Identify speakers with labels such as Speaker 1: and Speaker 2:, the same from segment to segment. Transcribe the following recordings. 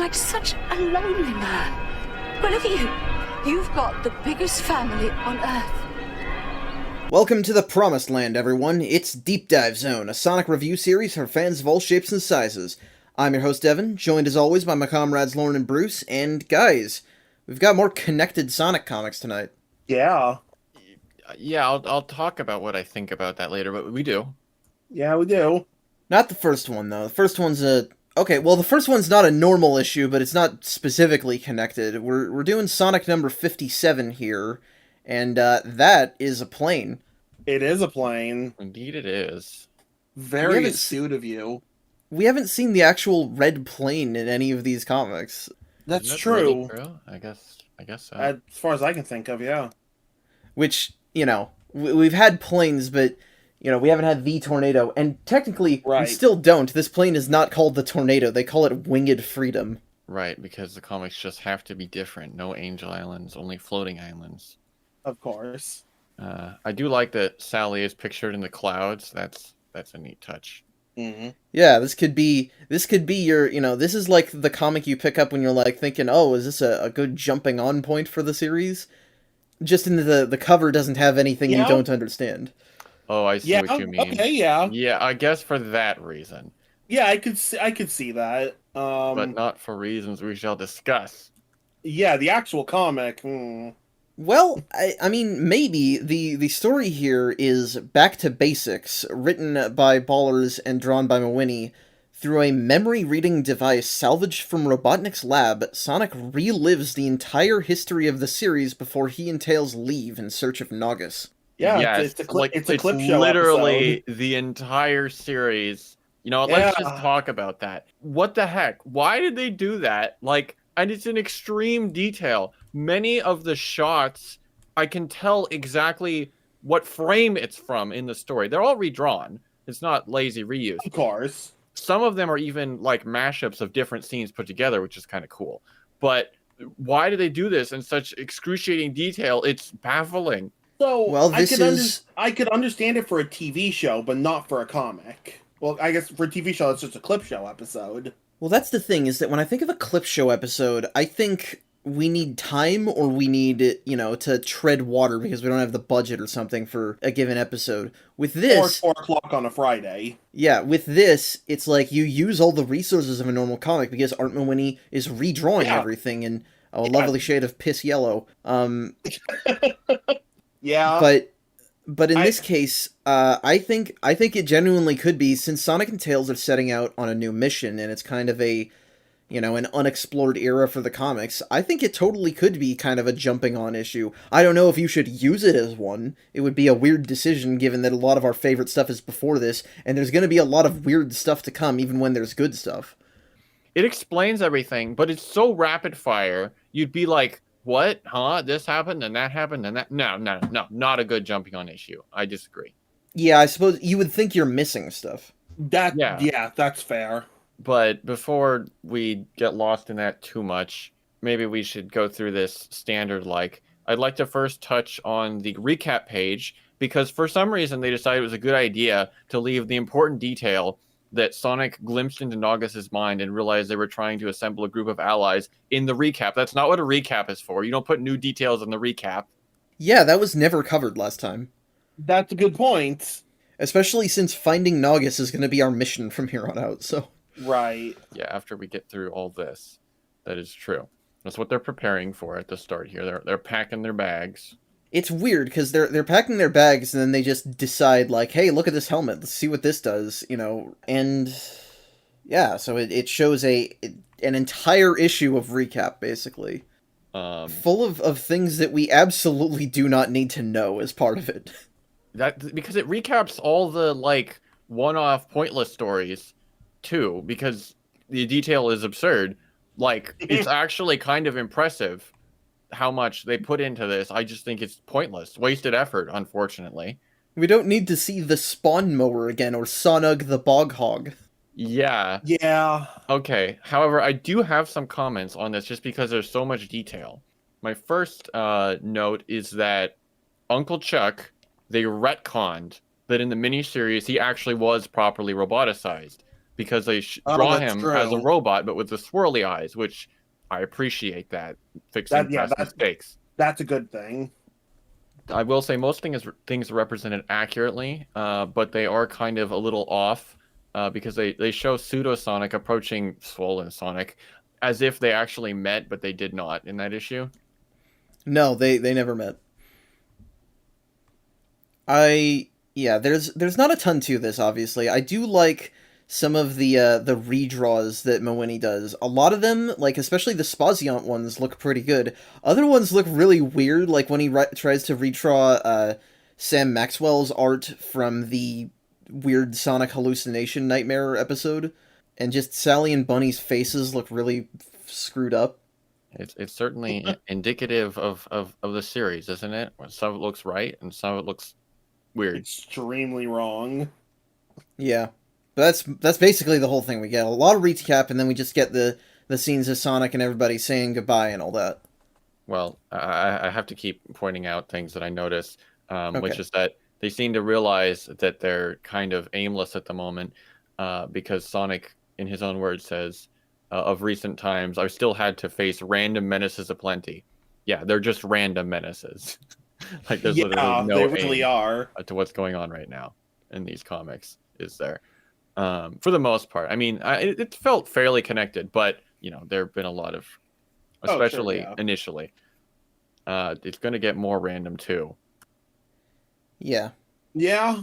Speaker 1: like such a lonely man. But look at you. You've got the biggest family on Earth.
Speaker 2: Welcome to the Promised Land, everyone. It's Deep Dive Zone, a Sonic review series for fans of all shapes and sizes. I'm your host, Evan, joined as always by my comrades Lauren and Bruce, and guys, we've got more connected Sonic comics tonight.
Speaker 3: Yeah.
Speaker 4: Yeah, I'll talk about what I think about that later, but we do.
Speaker 3: Yeah, we do.
Speaker 2: Not the first one, though. The first one's okay, well, the first one's not a normal issue, but it's not specifically connected. We're doing Sonic number 57 here, and that is a plane.
Speaker 3: It is a plane.
Speaker 4: Indeed it is.
Speaker 3: Very astute of you.
Speaker 2: We haven't seen the actual red plane in any of these comics.
Speaker 3: That's
Speaker 4: Is that
Speaker 3: true.
Speaker 4: really true? I guess so.
Speaker 3: As far as I can think of, yeah.
Speaker 2: Which, you know, we've had planes, but, you know, we haven't had the Tornado. And technically, we
Speaker 3: Right.
Speaker 2: still don't. This plane is not called the Tornado. They call it Winged Freedom.
Speaker 4: Right, because the comics just have to be different. No Angel Islands, only floating islands.
Speaker 3: Of course.
Speaker 4: I do like that Sally is pictured in the clouds. That's a neat touch.
Speaker 3: Mm-hmm.
Speaker 2: Yeah, this could be your, you know, this is like the comic you pick up when you're like thinking, oh, is this a good jumping on point for the series? Just in the cover doesn't have anything you don't understand.
Speaker 4: Oh, I see what you mean.
Speaker 3: Okay, yeah.
Speaker 4: Yeah, I guess for that reason.
Speaker 3: Yeah, I could see that.
Speaker 4: But not for reasons we shall discuss.
Speaker 3: Yeah, the actual comic.
Speaker 2: Well, I mean, maybe the story here is back to basics, written by Ballers and drawn by Mawini. Through a memory-reading device salvaged from Robotnik's lab, Sonic relives the entire history of the series before he and Tails leave in search of Naugus.
Speaker 3: Yeah, it's a clip show
Speaker 4: literally
Speaker 3: episode.
Speaker 4: the entire series. You know, let's just talk about that. What the heck? Why did they do that? Like, and it's in extreme detail. Many of the shots, I can tell exactly what frame it's from in the story. They're all redrawn. It's not lazy reuse.
Speaker 3: Of course.
Speaker 4: Some of them are even like mashups of different scenes put together, which is kind of cool. But why do they do this in such excruciating detail? It's baffling.
Speaker 3: So,
Speaker 2: Well,
Speaker 3: I could understand it for a TV show, but not for a comic. Well, I guess for a TV show, it's just a clip show episode.
Speaker 2: Well, that's the thing, is that when I think of a clip show episode, I think we need time, or we need, you know, to tread water because we don't have the budget or something for a given episode. With this...
Speaker 3: Or 4 o'clock on a Friday.
Speaker 2: Yeah, with this, it's like you use all the resources of a normal comic because Art Mawini is redrawing everything in a lovely shade of piss yellow.
Speaker 3: Yeah.
Speaker 2: But in this case, I think it genuinely could be, since Sonic and Tails are setting out on a new mission, and it's kind of a, you know, an unexplored era for the comics, I think it totally could be kind of a jumping on issue. I don't know if you should use it as one. It would be a weird decision given that a lot of our favorite stuff is before this, and there's going to be a lot of weird stuff to come even when there's good stuff.
Speaker 4: It explains everything, but it's so rapid fire, you'd be like, what? Huh? This happened, and that happened, and that... No, not a good jumping on issue. I disagree.
Speaker 2: Yeah, I suppose you would think you're missing stuff.
Speaker 3: Yeah, that's fair.
Speaker 4: But before we get lost in that too much, maybe we should go through this standard like. I'd like to first touch on the recap page, because for some reason they decided it was a good idea to leave the important detail that Sonic glimpsed into Naugus's mind and realized they were trying to assemble a group of allies in the recap. That's not what a recap is for. You don't put new details in the recap.
Speaker 2: Yeah, that was never covered last time.
Speaker 3: That's a good point.
Speaker 2: Especially since finding Naugus is going to be our mission from here on out, so...
Speaker 3: Right.
Speaker 4: Yeah, after we get through all this, that is true. That's what they're preparing for at the start here. They're packing their bags.
Speaker 2: It's weird, because they're packing their bags, and then they just decide, like, hey, look at this helmet, let's see what this does, you know, and... Yeah, so it shows an entire issue of recap, basically. Full of things that we absolutely do not need to know as part of it.
Speaker 4: Because it recaps all the, like, one-off pointless stories, too, because the detail is absurd. Like, it's actually kind of impressive how much they put into this. I just think it's pointless. Wasted effort, unfortunately.
Speaker 2: We don't need to see the Spawn Mower again, or Sonug the Bog Hog.
Speaker 4: Yeah.
Speaker 3: Yeah.
Speaker 4: Okay. However, I do have some comments on this just because there's so much detail. My first note is that Uncle Chuck, they retconned that in the miniseries he actually was properly roboticized, because they
Speaker 3: Oh,
Speaker 4: draw
Speaker 3: that's
Speaker 4: him as a
Speaker 3: true.
Speaker 4: robot, but with the swirly eyes, which I appreciate that fixing past mistakes.
Speaker 3: That's a good thing.
Speaker 4: I will say most things are represented accurately, but they are kind of a little off because they show Pseudo Sonic approaching Swollen Sonic as if they actually met, but they did not in that issue.
Speaker 2: No, they never met. There's not a ton to this, obviously. I do like some of the redraws that Mawini does. A lot of them, like especially the Spaziant ones, look pretty good. Other ones look really weird, like when he tries to redraw Sam Maxwell's art from the weird Sonic hallucination nightmare episode, and just Sally and Bunny's faces look really screwed up.
Speaker 4: It's certainly indicative of the series, isn't it? Some of it looks right, and some of it looks weird.
Speaker 3: Extremely wrong.
Speaker 2: Yeah. But that's basically the whole thing. We get a lot of recap, and then we just get the scenes of Sonic and everybody saying goodbye and all that.
Speaker 4: Well, I have to keep pointing out things that I notice,
Speaker 2: Okay.
Speaker 4: which is that they seem to realize that they're kind of aimless at the moment, because Sonic, in his own words, says, of recent times, I've still had to face random menaces aplenty. Yeah, they're just random menaces. Like there's literally no
Speaker 3: they really
Speaker 4: aim
Speaker 3: are
Speaker 4: to what's going on right now in these comics, is there? For the most part. I mean, it felt fairly connected, but, there have been a lot of, especially initially. It's going to get more random, too.
Speaker 2: Yeah.
Speaker 3: Yeah.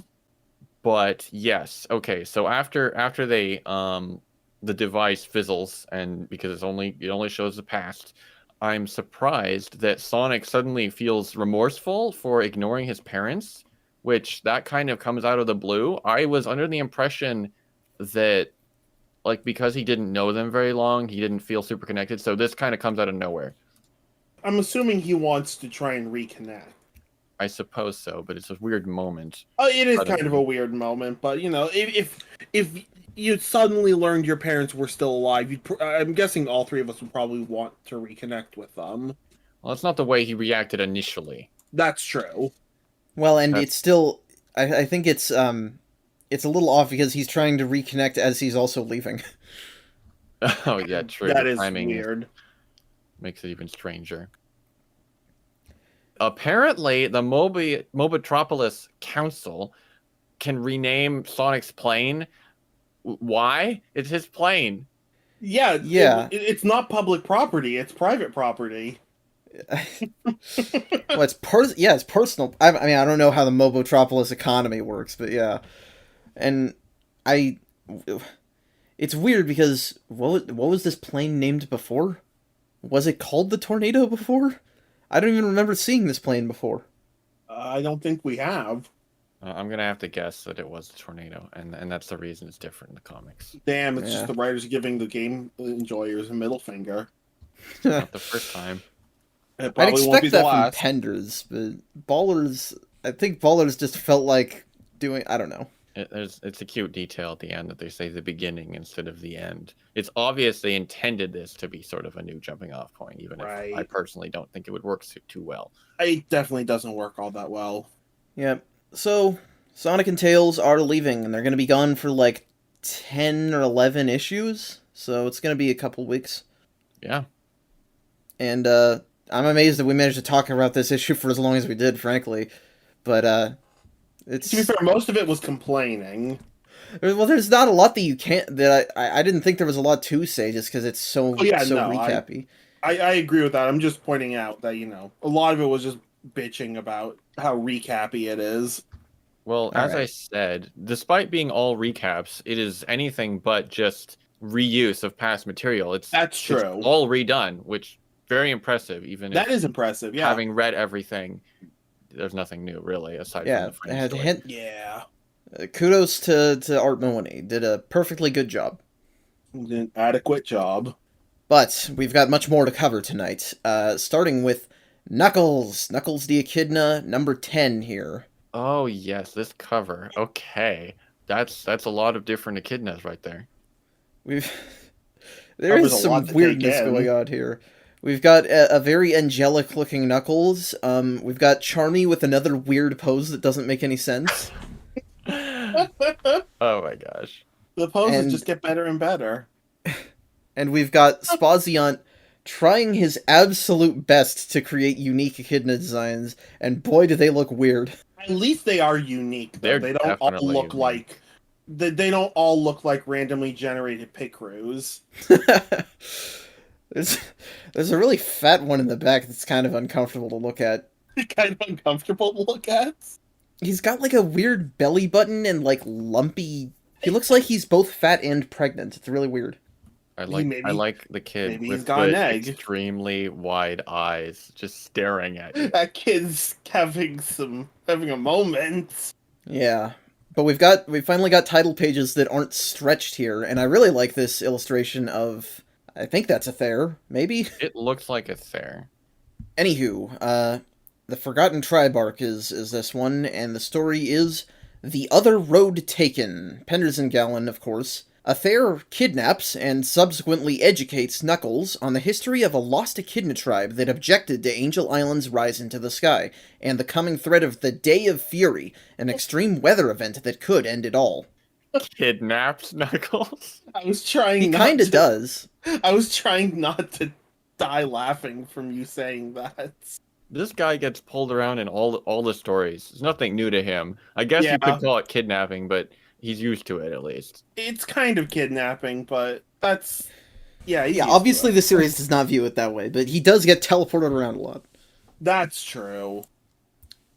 Speaker 4: But, yes. Okay, so after they, the device fizzles, and because it only shows the past, I'm surprised that Sonic suddenly feels remorseful for ignoring his parents, which that kind of comes out of the blue. I was under the impression that, like, because he didn't know them very long, he didn't feel super connected. So this kind of comes out of nowhere.
Speaker 3: I'm assuming he wants to try and reconnect.
Speaker 4: I suppose so, but it's a weird moment.
Speaker 3: Oh, it is kind of a weird moment, but if you suddenly learned your parents were still alive, I'm guessing all three of us would probably want to reconnect with them.
Speaker 4: Well, it's not the way he reacted initially.
Speaker 3: That's true.
Speaker 2: Well, and it's still, I think it's a little off because he's trying to reconnect as he's also leaving.
Speaker 4: Oh yeah, true.
Speaker 3: That
Speaker 4: The
Speaker 3: is
Speaker 4: timing
Speaker 3: weird.
Speaker 4: Makes it even stranger. Apparently, the Mobitropolis Council can rename Sonic's plane. Why? It's his plane.
Speaker 3: Yeah.
Speaker 2: Yeah.
Speaker 3: It's not public property. It's private property.
Speaker 2: Well, it's personal. I mean, I don't know how the Mobotropolis economy works, but yeah. And it's weird because what was this plane named before? Was it called the Tornado before? I don't even remember seeing this plane before.
Speaker 3: I don't think we have.
Speaker 4: I'm gonna have to guess that it was the Tornado, and that's the reason it's different in the comics.
Speaker 3: Damn, it's just the writers giving the game enjoyers a middle finger.
Speaker 4: Not the first time.
Speaker 3: It
Speaker 2: I'd
Speaker 3: probably won't be
Speaker 2: expect
Speaker 3: the
Speaker 2: that
Speaker 3: last.
Speaker 2: from Penders, but Ballers. I think Ballers just felt like doing. I don't know.
Speaker 4: It's a cute detail at the end that they say the beginning instead of the end. It's obvious they intended this to be sort of a new jumping off point, even if I personally don't think it would work too well.
Speaker 3: It definitely doesn't work all that well.
Speaker 2: Yeah. So Sonic and Tails are leaving, and they're going to be gone for like 10 or 11 issues. So it's going to be a couple weeks.
Speaker 4: Yeah.
Speaker 2: And I'm amazed that we managed to talk about this issue for as long as we did, frankly. But it's...
Speaker 3: To be fair, most of it was complaining.
Speaker 2: Well, there's not a lot that you can't... that I didn't think there was a lot to say, just because it's so recappy.
Speaker 3: I agree with that. I'm just pointing out that, a lot of it was just bitching about how recappy it is.
Speaker 4: Well, as I said, despite being all recaps, it is anything but just reuse of past material.
Speaker 3: That's true.
Speaker 4: It's all redone, which very impressive. Even
Speaker 3: that is impressive. Yeah,
Speaker 4: having read everything, there's nothing new really aside from the frame story.
Speaker 2: Kudos to Art Mawini. Did a perfectly good job.
Speaker 3: Did an adequate job.
Speaker 2: But we've got much more to cover tonight. Starting with Knuckles the Echidna, number 10 here.
Speaker 4: Oh yes, this cover. Okay, that's a lot of different echidnas right there.
Speaker 2: There is some weirdness going on here. We've got a very angelic looking Knuckles. We've got Charmy with another weird pose that doesn't make any sense.
Speaker 4: Oh my gosh.
Speaker 3: The poses
Speaker 2: And-
Speaker 3: just get better and better.
Speaker 2: And we've got Spaziant trying his absolute best to create unique echidna designs, and boy, do they look weird.
Speaker 3: At least they are unique, though.
Speaker 4: They're
Speaker 3: They don't all
Speaker 4: definitely
Speaker 3: look
Speaker 4: unique.
Speaker 3: like they don't all look like randomly generated picroos.
Speaker 2: There's a really fat one in the back that's kind of uncomfortable to look at.
Speaker 3: Kind of uncomfortable to look at.
Speaker 2: He's got like a weird belly button and like lumpy. He looks like he's both fat and pregnant. It's really weird.
Speaker 4: I like the kid
Speaker 3: maybe he's
Speaker 4: with
Speaker 3: got an
Speaker 4: the
Speaker 3: egg.
Speaker 4: extremely wide eyes, just staring at you.
Speaker 3: That kid's having a moment.
Speaker 2: Yeah. But we finally got title pages that aren't stretched here, and I really like this illustration of, I think that's a Thayer, maybe?
Speaker 4: It looks like it's there.
Speaker 2: Anywho, the Forgotten Tribe arc is this one, and the story is The Other Road Taken. Penderson Gallon, of course. A Thayer kidnaps and subsequently educates Knuckles on the history of a lost echidna tribe that objected to Angel Island's rise into the sky, and the coming threat of the Day of Fury, an extreme weather event that could end it all.
Speaker 4: Kidnapped Knuckles?
Speaker 3: I was trying.
Speaker 2: He
Speaker 3: not
Speaker 2: kinda
Speaker 3: to-
Speaker 2: does.
Speaker 3: I was trying not to die laughing from you saying that.
Speaker 4: This guy gets pulled around in all the stories. There's nothing new to him. I guess you
Speaker 3: Yeah.
Speaker 4: could call it kidnapping, but he's used to it at least.
Speaker 3: It's kind of kidnapping, but that's yeah. he's
Speaker 2: Yeah,
Speaker 3: used to
Speaker 2: obviously
Speaker 3: it.
Speaker 2: the series does not view it that way, but he does get teleported around a lot.
Speaker 3: That's true.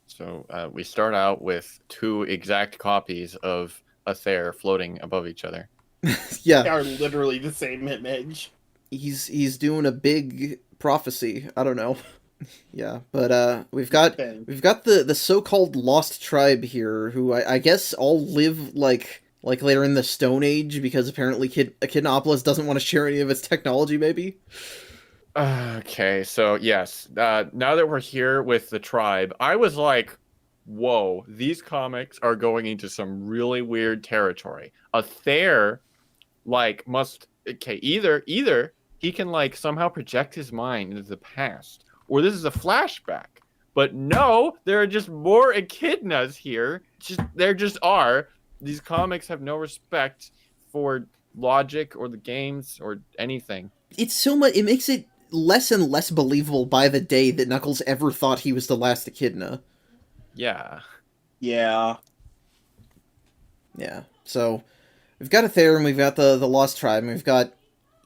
Speaker 4: So we start out with 2 exact copies of a Thayer floating above each other.
Speaker 3: They
Speaker 2: Yeah,
Speaker 3: are literally the same image.
Speaker 2: he's doing a big prophecy. I don't know. Yeah, but we've got the so-called lost tribe here, who I guess all live like they're in the Stone Age, because apparently Echidnopolis doesn't want to share any of its technology. Maybe.
Speaker 4: Okay, so yes, now that we're here with the tribe, I was like, whoa, these comics are going into some really weird territory. A Thayer, like, either he can, like, somehow project his mind into the past, or this is a flashback. But no, there are just more echidnas here. There just are. These comics have no respect for logic or the games or anything.
Speaker 2: It's so much. It makes it less and less believable by the day that Knuckles ever thought he was the last echidna.
Speaker 4: Yeah.
Speaker 3: Yeah.
Speaker 2: Yeah. So we've got a Thayer, and we've got the lost tribe, and we've got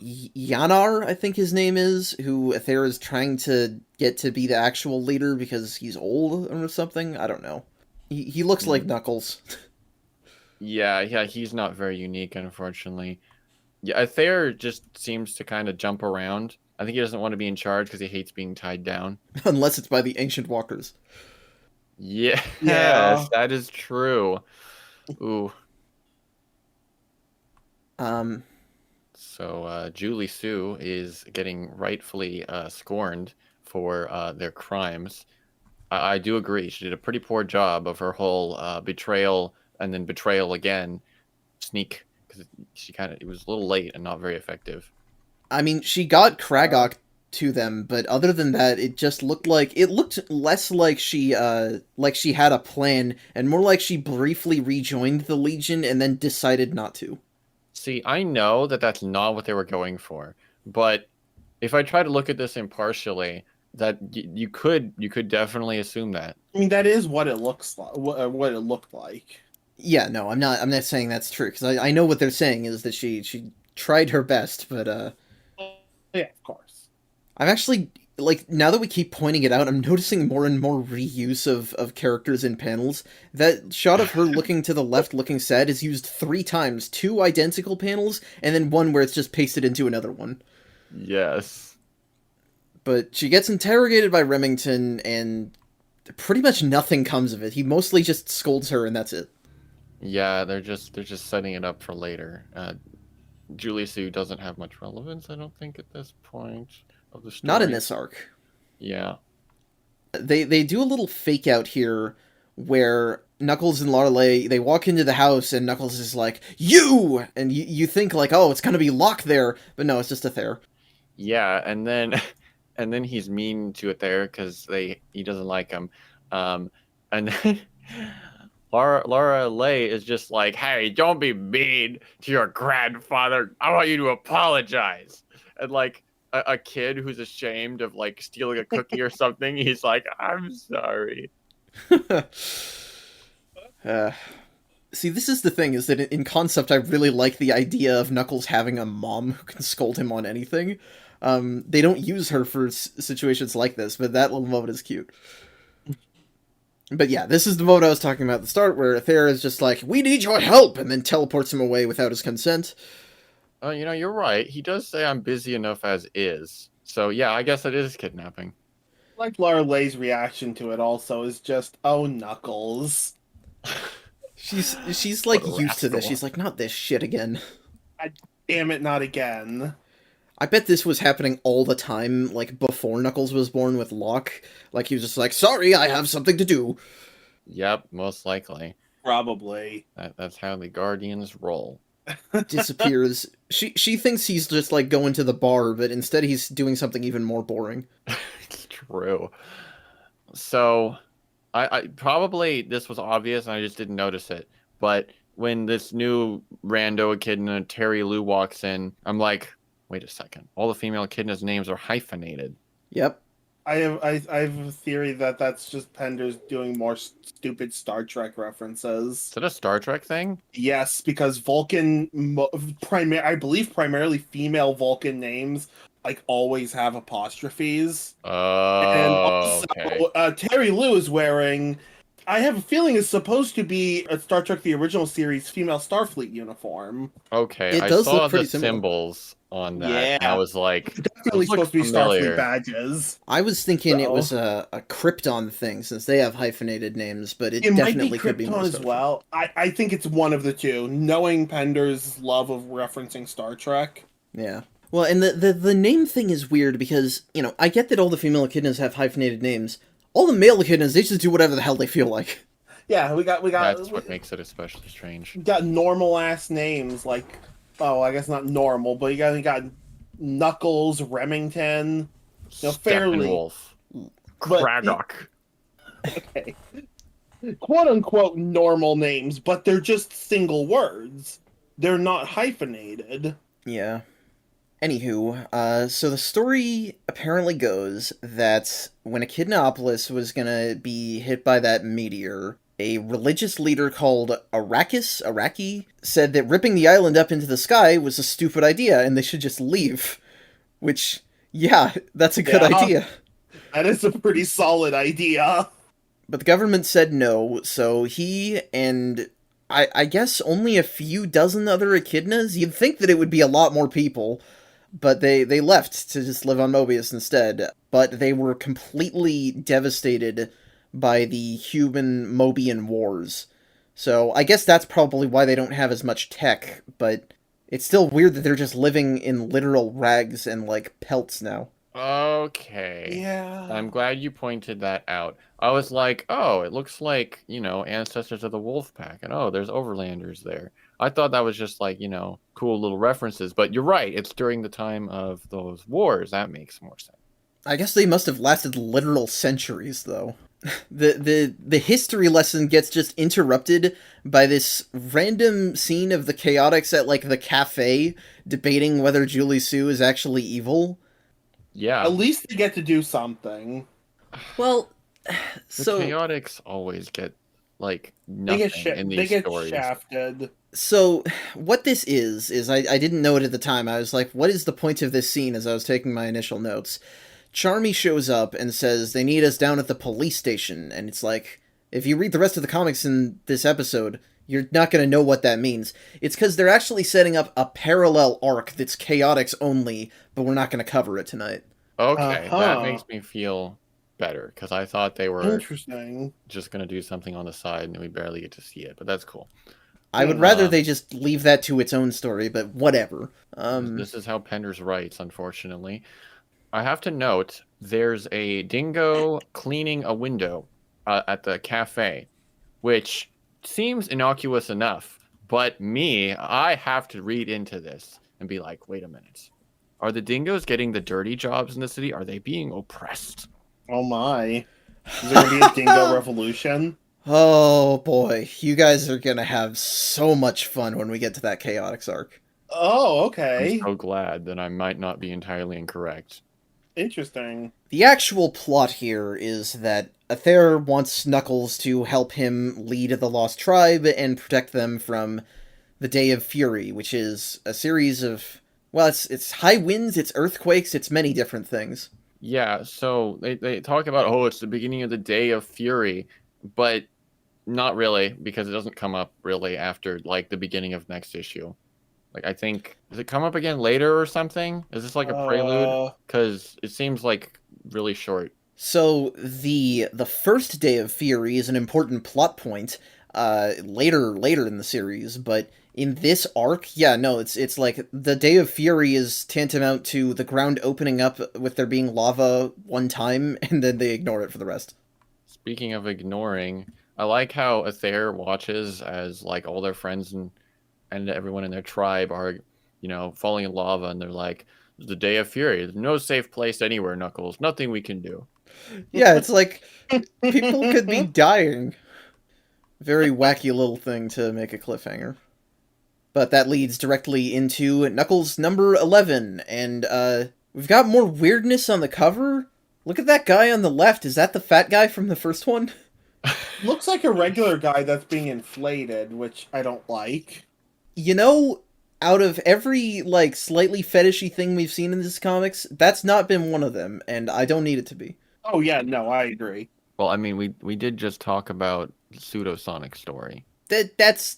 Speaker 2: Yanar, I think his name is, who Thayer is trying to get to be the actual leader because he's old or something. I don't know. He looks like Knuckles.
Speaker 4: Yeah, he's not very unique, unfortunately. Yeah, Thayer just seems to kind of jump around. I think he doesn't want to be in charge because he hates being tied down.
Speaker 2: Unless it's by the Ancient Walkers.
Speaker 4: Yeah,
Speaker 3: Yeah.
Speaker 4: yes, that is true. Ooh. So Julie Sue is getting rightfully scorned for their crimes. I do agree. She did a pretty poor job of her whole betrayal and then betrayal again sneak, because it was a little late and not very effective.
Speaker 2: I mean, she got Kragok to them, but other than that, it just looked less like she had a plan, and more like she briefly rejoined the Legion and then decided not to.
Speaker 4: See, I know that that's not what they were going for, but if I try to look at this impartially, that you could definitely assume that.
Speaker 3: I mean, that is what it looks like. What it looked like.
Speaker 2: Yeah, no, I'm not saying that's true, because I know what they're saying is that she tried her best, but
Speaker 3: Yeah, of course.
Speaker 2: I'm actually, like, now that we keep pointing it out, I'm noticing more and more reuse of characters in panels. That shot of her looking to the left, looking sad, is used 3 times. 2 identical panels, and then one where it's just pasted into another one.
Speaker 4: Yes.
Speaker 2: But she gets interrogated by Remington, and pretty much nothing comes of it. He mostly just scolds her, and that's it.
Speaker 4: Yeah, they're just setting it up for later. Julie Sue doesn't have much relevance, I don't think, at this point of the story.
Speaker 2: Not in this arc.
Speaker 4: Yeah.
Speaker 2: They do a little fake out here where Knuckles and Lorelei, they walk into the house and Knuckles is like, "You!" And you think like, oh, it's gonna be Locke there, but no, it's just a Thayer.
Speaker 4: Yeah, and then he's mean to it there because he doesn't like him. And then Laura Lay is just like, hey, don't be mean to your grandfather. I want you to apologize. And like a kid who's ashamed of like stealing a cookie or something, he's like, I'm sorry.
Speaker 2: See, this is the thing, is that in concept, I really like the idea of Knuckles having a mom who can scold him on anything. They don't use her for situations like this, but that little moment is cute. But yeah, this is the moment I was talking about at the start, where Aether is just like, we need your help, and then teleports him away without his consent.
Speaker 4: You're right. He does say I'm busy enough as is. So yeah, I guess it is kidnapping.
Speaker 3: Like Laura Lay's reaction to it also is just, oh, Knuckles.
Speaker 2: She's like used to this. She's like, not this shit again.
Speaker 3: Damn it, not again.
Speaker 2: I bet this was happening all the time, like, before Knuckles was born with Locke. Like, he was just like, sorry, I have something to do.
Speaker 4: Yep, most likely.
Speaker 3: Probably.
Speaker 4: That's how the Guardians roll.
Speaker 2: Disappears. She thinks he's just, like, going to the bar, but instead he's doing something even more boring.
Speaker 4: It's true. So, I probably, this was obvious and I just didn't notice it, but when this new rando echidna, Terry Lou, walks in, I'm like, wait a second. All the female echidnas' names are hyphenated.
Speaker 2: Yep.
Speaker 3: I have a theory that that's just Pender's doing more stupid Star Trek references.
Speaker 4: Is that a Star Trek thing?
Speaker 3: Yes, because Vulcan, I believe primarily female Vulcan names, like, always have apostrophes.
Speaker 4: Oh,
Speaker 3: And also,
Speaker 4: okay.
Speaker 3: Terry Lou is wearing, I have a feeling it's supposed to be a Star Trek the original series female Starfleet uniform.
Speaker 4: Okay,
Speaker 2: It
Speaker 4: I
Speaker 2: does
Speaker 4: saw
Speaker 2: look pretty
Speaker 4: the
Speaker 2: similar.
Speaker 4: symbols on that.
Speaker 3: Yeah.
Speaker 4: And I was like,
Speaker 3: Definitely
Speaker 4: those look
Speaker 3: supposed to be
Speaker 4: familiar.
Speaker 3: Starfleet badges.
Speaker 2: I was thinking it
Speaker 3: So-
Speaker 2: was a Krypton thing, since they have hyphenated names, but it
Speaker 3: It might
Speaker 2: definitely
Speaker 3: be
Speaker 2: could be more
Speaker 3: Krypton as
Speaker 2: Star Trek.
Speaker 3: well. I think it's one of the two. Knowing Pender's love of referencing Star Trek.
Speaker 2: Yeah. Well, and the name thing is weird because, I get that all the female echidnas have hyphenated names. All the male echidnas, they just do whatever the hell they feel like.
Speaker 3: Yeah, we got.
Speaker 4: That's what makes it especially strange.
Speaker 3: We got normal ass names like, oh, I guess not normal, but you got Knuckles, Remington, fairly
Speaker 4: Steppenwolf,
Speaker 3: but-
Speaker 4: Craddock.
Speaker 3: okay, quote unquote normal names, but they're just single words. They're not hyphenated.
Speaker 2: Yeah. Anywho, so the story apparently goes that when Echidnapolis was gonna be hit by that meteor, a religious leader called Araki, said that ripping the island up into the sky was a stupid idea and they should just leave. Which, yeah, that's a good
Speaker 3: Yeah.
Speaker 2: idea.
Speaker 3: That is a pretty solid idea.
Speaker 2: But the government said no, so he and I guess only a few dozen other echidnas? You'd think that it would be a lot more people, but they left to just live on Mobius instead. But they were completely devastated by the human-Mobian wars. So I guess that's probably why they don't have as much tech, but it's still weird that they're just living in literal rags and, like, pelts now.
Speaker 4: Okay.
Speaker 3: Yeah.
Speaker 4: I'm glad you pointed that out. I was like, oh, it looks like, ancestors of the wolf pack. And oh, there's overlanders there. I thought that was just like, cool little references. But you're right. It's during the time of those wars. That makes more sense.
Speaker 2: I guess they must have lasted literal centuries, though. The history lesson gets just interrupted by this random scene of the Chaotix at, like, the cafe debating whether Julie Sue is actually evil.
Speaker 4: Yeah.
Speaker 3: At least they get to do something.
Speaker 2: Well,
Speaker 4: The
Speaker 2: so
Speaker 4: Chaotix always get, like,
Speaker 3: They
Speaker 4: nothing
Speaker 3: get,
Speaker 4: in
Speaker 3: they
Speaker 4: these
Speaker 3: get
Speaker 4: stories.
Speaker 3: shafted.
Speaker 2: so what this is I didn't know it at the time. I was like, what is the point of this scene as I was taking my initial notes? Charmy shows up and says they need us down at the police station, and it's like, if you read the rest of the comics in this episode, you're not going to know what that means. It's because they're actually setting up a parallel arc that's Chaotix only, but we're not going to cover it tonight.
Speaker 4: Okay,
Speaker 3: Uh-huh.
Speaker 4: that makes me feel better, because I thought they were
Speaker 3: Interesting.
Speaker 4: just going to do something on the side and we barely get to see it, but that's cool.
Speaker 2: I would rather they just leave that to its own story, but whatever.
Speaker 4: This is how Penders writes, unfortunately. I have to note, there's a dingo cleaning a window at the cafe, which seems innocuous enough, but I have to read into this and be like, wait a minute. Are the dingoes getting the dirty jobs in the city? Are they being oppressed?
Speaker 3: Oh my. Is there going to be a dingo revolution?
Speaker 2: Oh boy, you guys are gonna have so much fun when we get to that Chaotix arc.
Speaker 3: Oh,
Speaker 4: I'm
Speaker 3: okay.
Speaker 4: so glad that I might not be entirely incorrect.
Speaker 3: Interesting.
Speaker 2: The actual plot here is that Aether wants Knuckles to help him lead the Lost Tribe and protect them from the Day of Fury, which is a series of, well, it's high winds, it's earthquakes, it's many different things.
Speaker 4: Yeah, so they talk about, oh, it's the beginning of the Day of Fury, but not really, because it doesn't come up really after, like, the beginning of next issue. Like, I think, does it come up again later or something? Is this like a prelude? Because it seems like really short.
Speaker 2: So the first Day of Fury is an important plot point later in the series, but in this arc, yeah, no, it's like the Day of Fury is tantamount to the ground opening up with there being lava one time, and then they ignore it for the rest.
Speaker 4: Speaking of ignoring, I like how Aether watches as like all their friends and everyone in their tribe are, falling in lava, and they're like, the Day of Fury, there's no safe place anywhere, Knuckles. Nothing we can do.
Speaker 2: Yeah, it's like people could be dying. Very wacky little thing to make a cliffhanger. But that leads directly into Knuckles number 11, and we've got more weirdness on the cover. Look at that guy on the left. Is that the fat guy from the first one?
Speaker 3: Looks like a regular guy that's being inflated, which I don't like.
Speaker 2: Out of every, like, slightly fetishy thing we've seen in this comics, that's not been one of them, and I don't need it to be.
Speaker 3: Oh yeah, no, I agree.
Speaker 4: Well, I mean, we did just talk about Pseudo-Sonic story.
Speaker 2: That's...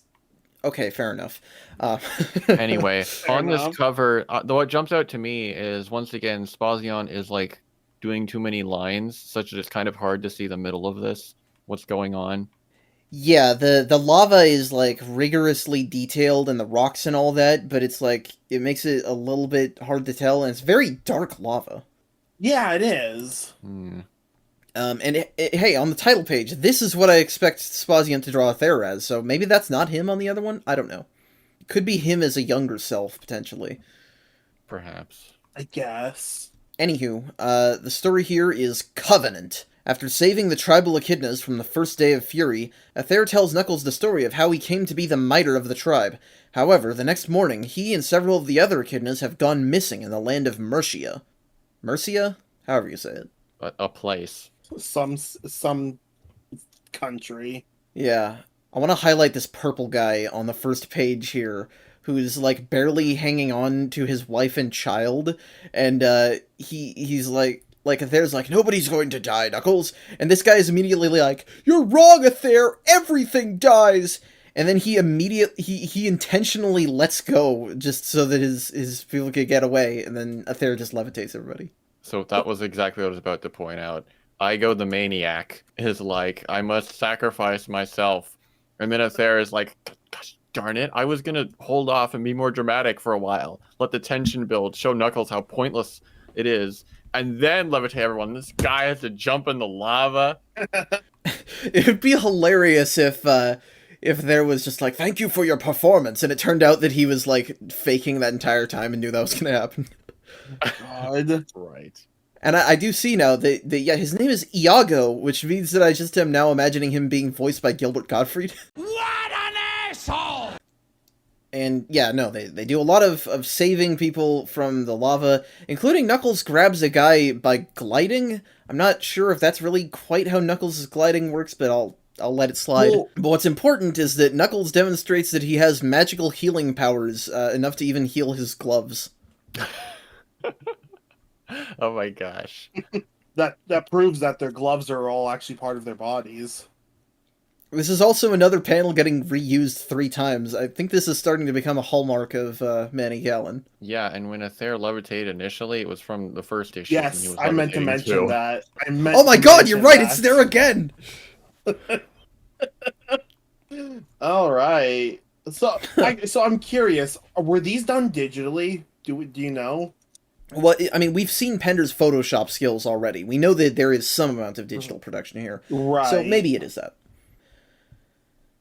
Speaker 2: Okay, fair enough.
Speaker 4: Anyway,
Speaker 3: Fair
Speaker 4: on
Speaker 3: enough.
Speaker 4: this cover, what jumps out to me is, once again, Spazion is, like, doing too many lines, such that it's kind of hard to see the middle of this, what's going on.
Speaker 2: Yeah, the lava is, like, rigorously detailed and the rocks and all that, but it's, like, it makes it a little bit hard to tell, and it's very dark lava.
Speaker 3: Yeah, it is.
Speaker 2: Hey, on the title page, this is what I expect Spazion to draw Aether as, so maybe that's not him on the other one? I don't know. Could be him as a younger self, potentially.
Speaker 4: Perhaps.
Speaker 3: I guess.
Speaker 2: Anywho, the story here is Covenant. After saving the tribal echidnas from the first Day of Fury, Aether tells Knuckles the story of how he came to be the mitre of the tribe. However, the next morning, he and several of the other echidnas have gone missing in the land of Mercia. Mercia? However you say it.
Speaker 4: A place.
Speaker 3: Some country.
Speaker 2: Yeah. I want to highlight this purple guy on the first page here, who's, like, barely hanging on to his wife and child, and, he's like, Aether's like, nobody's going to die, Knuckles, and this guy is immediately like, you're wrong, Aether, everything dies! And then he intentionally lets go, just so that his people could get away, and then Aether just levitates everybody.
Speaker 4: So that was exactly what I was about to point out. Igo the Maniac is like, I must sacrifice myself. And then Aether is like, gosh darn it, I was going to hold off and be more dramatic for a while. Let the tension build, show Knuckles how pointless it is, and then levitate everyone. This guy has to jump in the lava.
Speaker 2: It would be hilarious if there was just like, thank you for your performance, and it turned out that he was, like, faking that entire time and knew that was going to happen.
Speaker 3: God.
Speaker 4: Right.
Speaker 2: And I do see now that yeah, his name is Iago, which means that I just am now imagining him being voiced by Gilbert Gottfried.
Speaker 5: What an asshole!
Speaker 2: And yeah, no, they do a lot of saving people from the lava, including Knuckles grabs a guy by gliding. I'm not sure if that's really quite how Knuckles' gliding works, but I'll let it slide.
Speaker 3: Well,
Speaker 2: but what's important is that Knuckles demonstrates that he has magical healing powers, enough to even heal his gloves.
Speaker 4: Oh my gosh.
Speaker 3: that proves that their gloves are all actually part of their bodies.
Speaker 2: This is also another panel getting reused 3 times. I think this is starting to become a hallmark of Manny Gallen.
Speaker 4: Yeah, and when Aether levitated initially, it was from the first issue. when he
Speaker 3: Yes,
Speaker 4: was
Speaker 3: I meant to
Speaker 4: levitating
Speaker 3: mention
Speaker 4: too.
Speaker 3: that.
Speaker 2: Oh my god, you're right, it's there again!
Speaker 3: All right. So, I'm curious. Were these done digitally? Do you know?
Speaker 2: Well, I mean, we've seen Pender's Photoshop skills already. We know that there is some amount of digital production here.
Speaker 3: Right.
Speaker 2: So maybe it is that.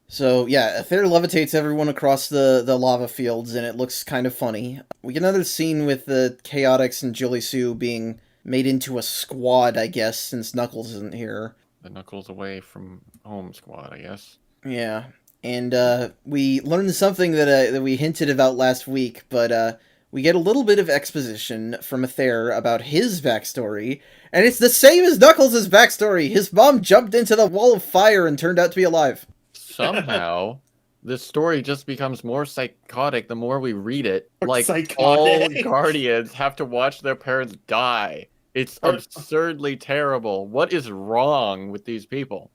Speaker 2: So, yeah, Aether levitates everyone across the lava fields, and it looks kind of funny. We get another scene with the Chaotix and Julie Sue being made into a squad, I guess, since Knuckles isn't here.
Speaker 4: the Knuckles away from home squad, I guess.
Speaker 2: Yeah, and we learned something that we hinted about last week, but we get a little bit of exposition from Aether about his backstory, and it's the same as Knuckles' backstory. His mom jumped into the wall of fire and turned out to be alive.
Speaker 4: Somehow, this story just becomes more psychotic the more we read it. Like,
Speaker 3: Psychotic.
Speaker 4: all guardians have to watch their parents die. It's absurdly terrible. What is wrong with these people?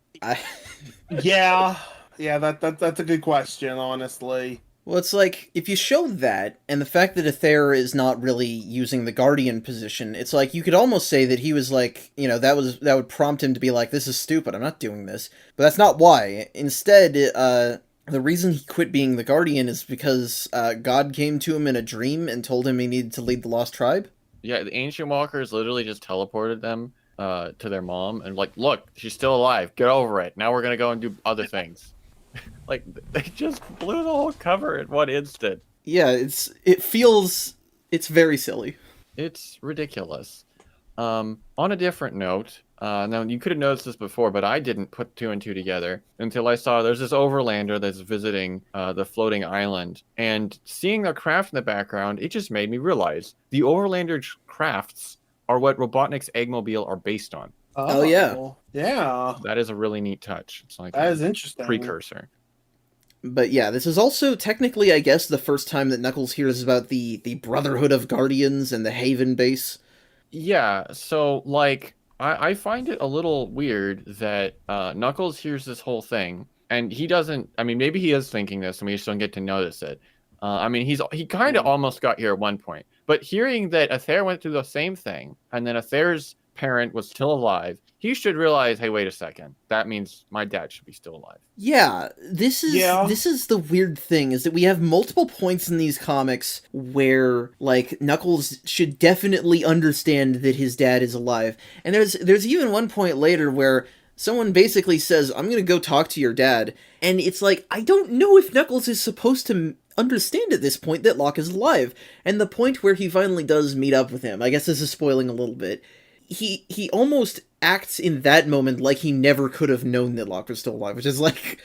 Speaker 3: Yeah, that's a good question, honestly.
Speaker 2: Well, it's like, if you show that, and the fact that Aether is not really using the Guardian position, it's like, you could almost say that he was like, that would prompt him to be like, this is stupid, I'm not doing this. But that's not why. Instead, the reason he quit being the Guardian is because God came to him in a dream and told him he needed to lead the Lost Tribe.
Speaker 4: Yeah, the Ancient Walkers literally just teleported them to their mom and like, look, she's still alive. Get over it. Now we're gonna go and do other things. Like, they just blew the whole cover in one instant.
Speaker 2: Yeah, it's very silly.
Speaker 4: It's ridiculous. On a different note, now you could have noticed this before, but I didn't put two and two together until I saw there's this overlander that's visiting the floating island, and seeing their craft in the background, it just made me realize the overlander crafts are what Robotnik's Eggmobile are based on.
Speaker 2: Oh, yeah.
Speaker 3: Yeah.
Speaker 4: That is a really neat touch. It's like
Speaker 3: That is interesting.
Speaker 4: precursor.
Speaker 2: But yeah, this is also technically, I guess, the first time that Knuckles hears about the Brotherhood of Guardians and the Haven base.
Speaker 4: Yeah, so like I find it a little weird that Knuckles hears this whole thing and he doesn't. I mean, maybe he is thinking this and we just don't get to notice it. I mean, he kind of almost got here at one point, but hearing that Aether went through the same thing and then Aether's parent was still alive, he should realize, hey, wait a second, that means my dad should be still alive.
Speaker 2: Yeah, this is the weird thing, is that we have multiple points in these comics where, like, Knuckles should definitely understand that his dad is alive. And there's even one point later where someone basically says, I'm gonna go talk to your dad. And it's like, I don't know if Knuckles is supposed to understand at this point that Locke is alive. And the point where he finally does meet up with him, I guess this is spoiling a little bit, he almost acts in that moment like he never could have known that Locke was still alive, which is like,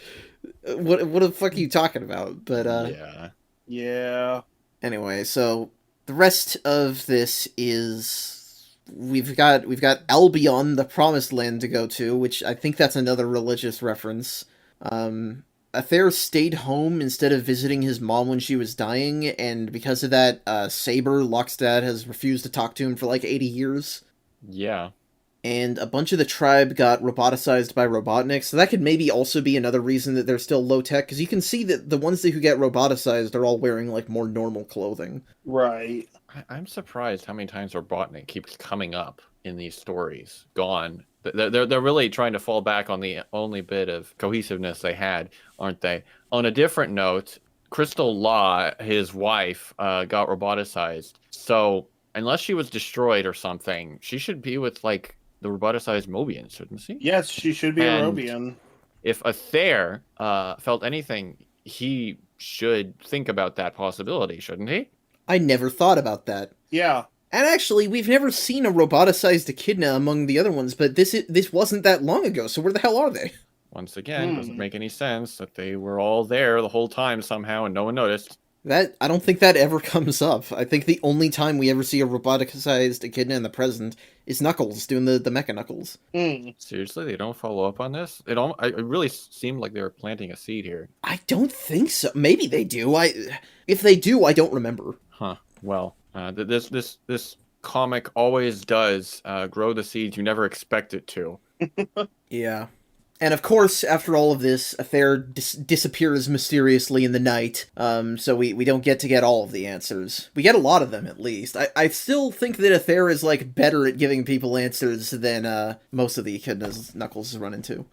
Speaker 2: what the fuck are you talking about? But
Speaker 3: yeah.
Speaker 2: Anyway, so the rest of this is we've got Albion, the Promised Land, to go to, which I think that's another religious reference. Aether stayed home instead of visiting his mom when she was dying, and because of that, Saber, Locke's dad, has refused to talk to him for like 80 years.
Speaker 4: Yeah.
Speaker 2: And a bunch of the tribe got roboticized by Robotnik, so that could maybe also be another reason that they're still low-tech, because you can see that the ones who get roboticized are all wearing, like, more normal clothing.
Speaker 3: Right.
Speaker 4: I'm surprised how many times Robotnik keeps coming up in these stories. Gone. They're really trying to fall back on the only bit of cohesiveness they had, aren't they? On a different note, Crystal Law, his wife, got roboticized, so unless she was destroyed or something, she should be with, like, the roboticized Mobians, shouldn't she?
Speaker 3: Yes, she should be a Robian.
Speaker 4: If Aether felt anything, he should think about that possibility, shouldn't he?
Speaker 2: I never thought about that.
Speaker 3: Yeah.
Speaker 2: And actually, we've never seen a roboticized echidna among the other ones, but this wasn't that long ago, so where the hell are they?
Speaker 4: Once again, doesn't make any sense that they were all there the whole time somehow and no one noticed.
Speaker 2: I don't think that ever comes up. I think the only time we ever see a roboticized echidna in the present is Knuckles doing the Mecha Knuckles.
Speaker 4: Seriously, they don't follow up on this? It really seemed like they were planting a seed here.
Speaker 2: I don't think so. Maybe they do. If they do, I don't remember.
Speaker 4: Huh. Well, this comic always does grow the seeds you never expect it to.
Speaker 2: Yeah. And of course, after all of this, Aether disappears mysteriously in the night, so we don't get all of the answers. We get a lot of them, at least. I still think that Aether is, like, better at giving people answers than most of the echidnas Knuckles has run into.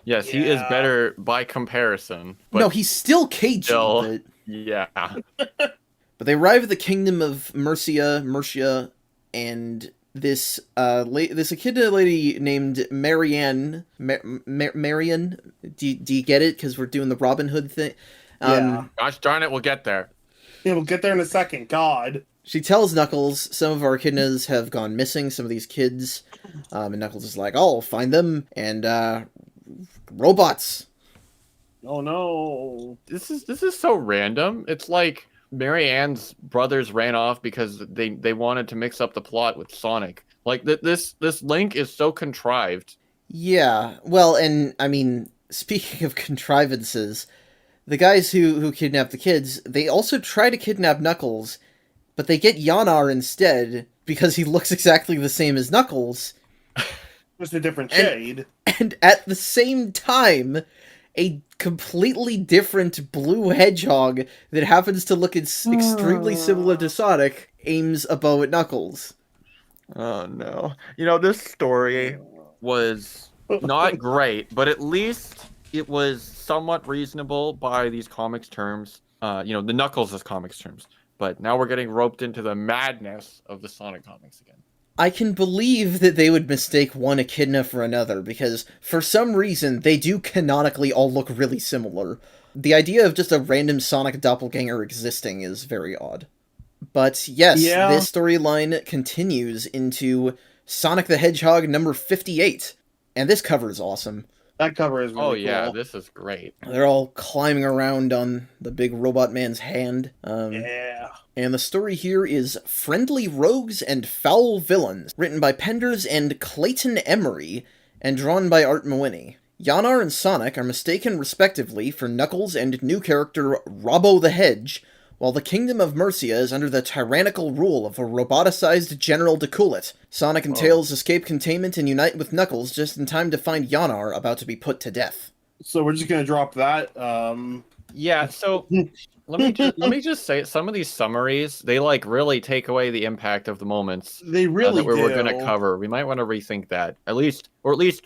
Speaker 4: Yes, he is better by comparison. But
Speaker 2: no, he's still cagey, but...
Speaker 4: Yeah.
Speaker 2: But they arrive at the kingdom of Mercia, and this echidna lady named Marianne. Marianne, do you get it? Because we're doing the Robin Hood thing.
Speaker 3: Yeah.
Speaker 4: Gosh darn it, we'll get there.
Speaker 3: Yeah, we'll get there in a second. God.
Speaker 2: She tells Knuckles some of our echidnas have gone missing, some of these kids. And Knuckles is like, I'll find them. And, robots.
Speaker 3: Oh no.
Speaker 4: This is so random. It's like Mary Ann's brothers ran off because they wanted to mix up the plot with Sonic. Like this link is so contrived.
Speaker 2: Yeah, well, and, I mean, speaking of contrivances, the guys who kidnap the kids, they also try to kidnap Knuckles, but they get Yanar instead, because he looks exactly the same as Knuckles.
Speaker 3: Just a different shade.
Speaker 2: And at the same time, a completely different blue hedgehog that happens to look extremely similar to Sonic aims a bow at Knuckles.
Speaker 4: Oh no. You know, this story was not great, but at least it was somewhat reasonable by these comics terms. The Knuckles as comics terms. But now we're getting roped into the madness of the Sonic comics again.
Speaker 2: I can believe that they would mistake one echidna for another, because for some reason they do canonically all look really similar. The idea of just a random Sonic doppelganger existing is very odd. But yes, this storyline continues into Sonic the Hedgehog number 58. And this cover is awesome.
Speaker 3: That cover is really cool.
Speaker 4: This is great.
Speaker 2: They're all climbing around on the big robot man's hand.
Speaker 3: Yeah.
Speaker 2: And the story here is Friendly Rogues and Foul Villains, written by Penders and Clayton Emery, and drawn by Art Mawhinney. Yanar and Sonic are mistaken respectively for Knuckles and new character Robbo the Hedge, while the Kingdom of Mercia is under the tyrannical rule of a roboticized General D'Coulet. Sonic and Tails escape containment and unite with Knuckles just in time to find Yanar about to be put to death.
Speaker 3: So we're just gonna drop that.
Speaker 4: Yeah, so let me just say, some of these summaries, they like really take away the impact of the moments
Speaker 3: They really
Speaker 4: that we're
Speaker 3: do.
Speaker 4: going to cover. We might want to rethink that, at least